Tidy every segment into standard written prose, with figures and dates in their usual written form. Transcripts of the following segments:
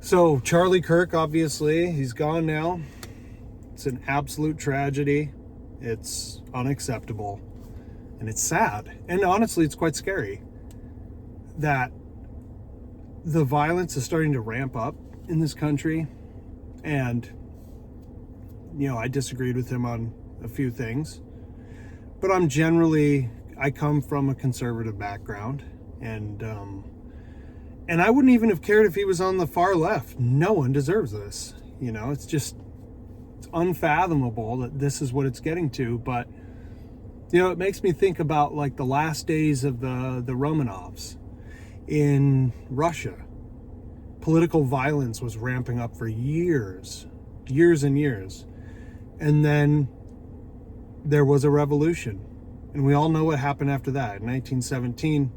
So Charlie Kirk, obviously, he's gone now. It's an absolute tragedy. It's unacceptable. And it's sad. And honestly, it's quite scary that the violence is starting to ramp up in this country. And, I disagreed with him on a few things. But I come from a conservative background. And I wouldn't even have cared if he was on the far left. No one deserves this. It's unfathomable that this is what it's getting to. But, it makes me think about like the last days of the Romanovs in Russia. Political violence was ramping up for years and years. And then there was a revolution. And we all know what happened after that. In 1917,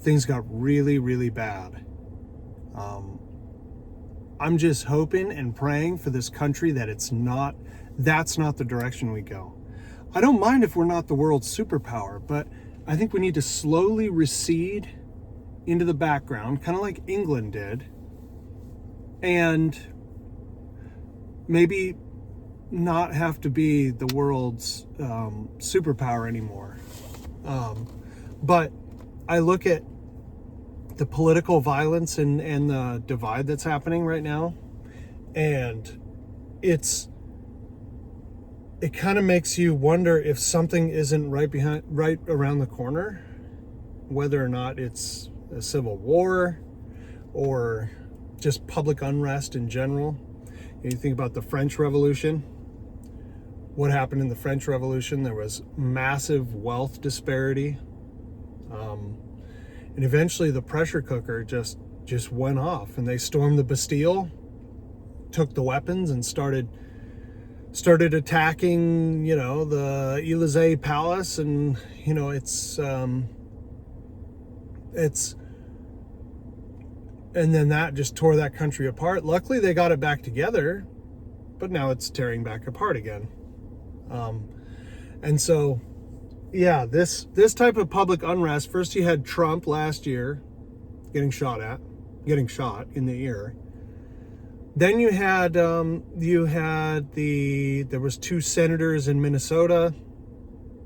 things got really, really bad. I'm just hoping and praying for this country that that's not the direction we go. I don't mind if we're not the world's superpower, but I think we need to slowly recede into the background, kind of like England did, and maybe not have to be the world's superpower anymore. But I look at the political violence and the divide that's happening right now, and it kind of makes you wonder if something isn't right around the corner, whether or not it's a civil war or just public unrest in general. You think about the French Revolution. What happened in the French Revolution? There was massive wealth disparity. And eventually the pressure cooker just went off, and they stormed the Bastille, took the weapons, and started attacking, the Élysée Palace. And, and then that just tore that country apart. Luckily they got it back together, but now it's tearing back apart again. And so, yeah, this type of public unrest. First, you had Trump last year getting shot in the ear. Then you had there was 2 senators in Minnesota,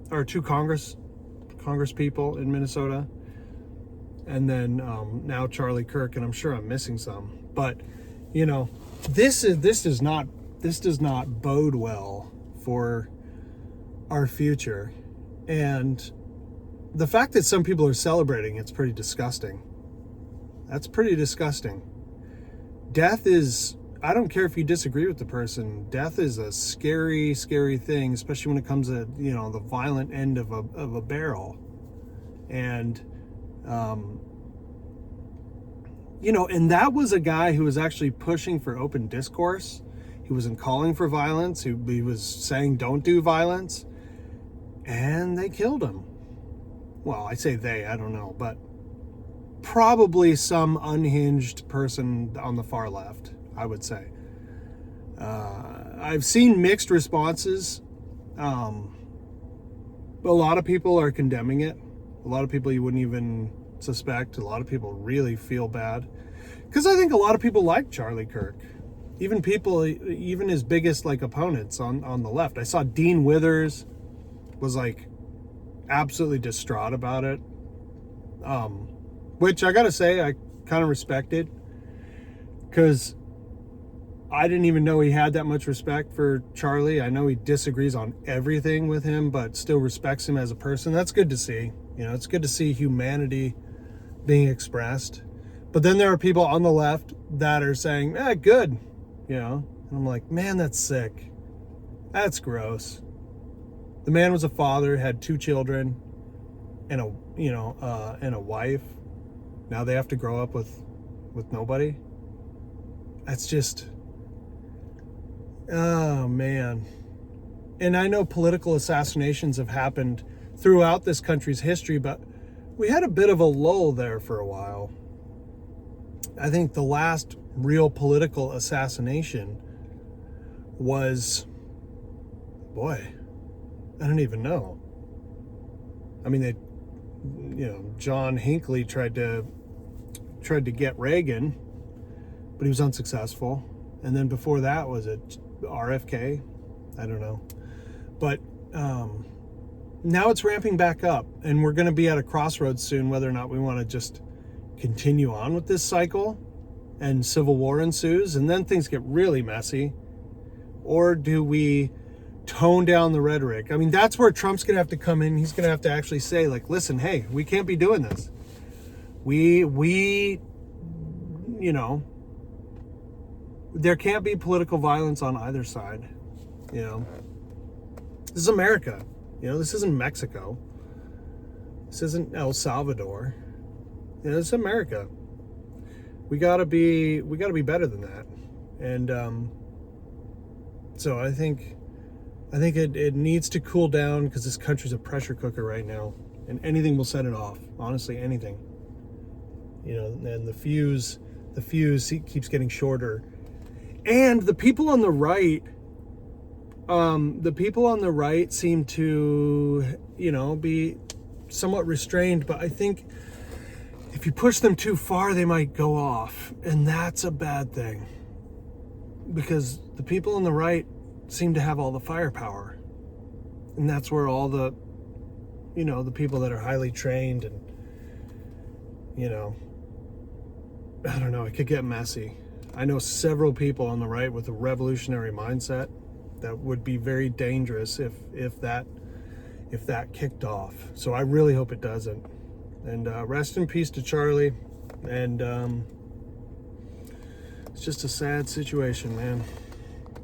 or 2 Congress people in Minnesota, and then now Charlie Kirk, and I'm sure I'm missing some. But this does not bode well for our future. And the fact that some people are celebrating, it's pretty disgusting. That's pretty disgusting. Death is, I don't care if you disagree with the person, death is a scary, scary thing, especially when it comes to, the violent end of a barrel. And, and that was a guy who was actually pushing for open discourse. He wasn't calling for violence. He was saying, don't do violence. And they killed him. Well, I say they, I don't know, but probably some unhinged person on the far left, I would say. I've seen mixed responses. A lot of people are condemning it. A lot of people you wouldn't even suspect. A lot of people really feel bad. Because I think a lot of people like Charlie Kirk. Even his biggest opponents on the left. I saw Dean Withers was absolutely distraught about it, which I gotta say I kind of respected, because I didn't even know he had that much respect for Charlie. I know he disagrees on everything with him, but still respects him as a person. That's good to see. It's good to see humanity being expressed. But then there are people on the left that are saying, good, and I'm like, man, that's sick. That's gross. The man was a father, had 2 children, and a wife. Now they have to grow up with nobody. That's just, oh man. And I know political assassinations have happened throughout this country's history, but we had a bit of a lull there for a while. I think the last real political assassination was, I don't even know. I mean, John Hinckley tried to get Reagan, but he was unsuccessful. And then before that, was it RFK? I don't know. But now it's ramping back up, and we're going to be at a crossroads soon, whether or not we want to just continue on with this cycle and civil war ensues, and then things get really messy, or do we tone down the rhetoric? I mean, that's where Trump's going to have to come in. He's going to have to actually say, like, listen, hey, we can't be doing this. We you know, there can't be political violence on either side. You know, this is America. You know, this isn't Mexico. This isn't El Salvador. You know, this is America. We gotta be better than that. And so I think it needs to cool down, because this country's a pressure cooker right now, and anything will set it off. Honestly, anything. You know, and the fuse keeps getting shorter. And the people on the right, seem to, you know, be somewhat restrained, but I think if you push them too far, they might go off, and that's a bad thing, because the people on the right seem to have all the firepower, and that's where all the, you know, the people that are highly trained and, you know, I don't know, it could get messy. I know several people on the right with a revolutionary mindset that would be very dangerous if that kicked off. So I really hope it doesn't. And rest in peace to Charlie. And it's just a sad situation, man.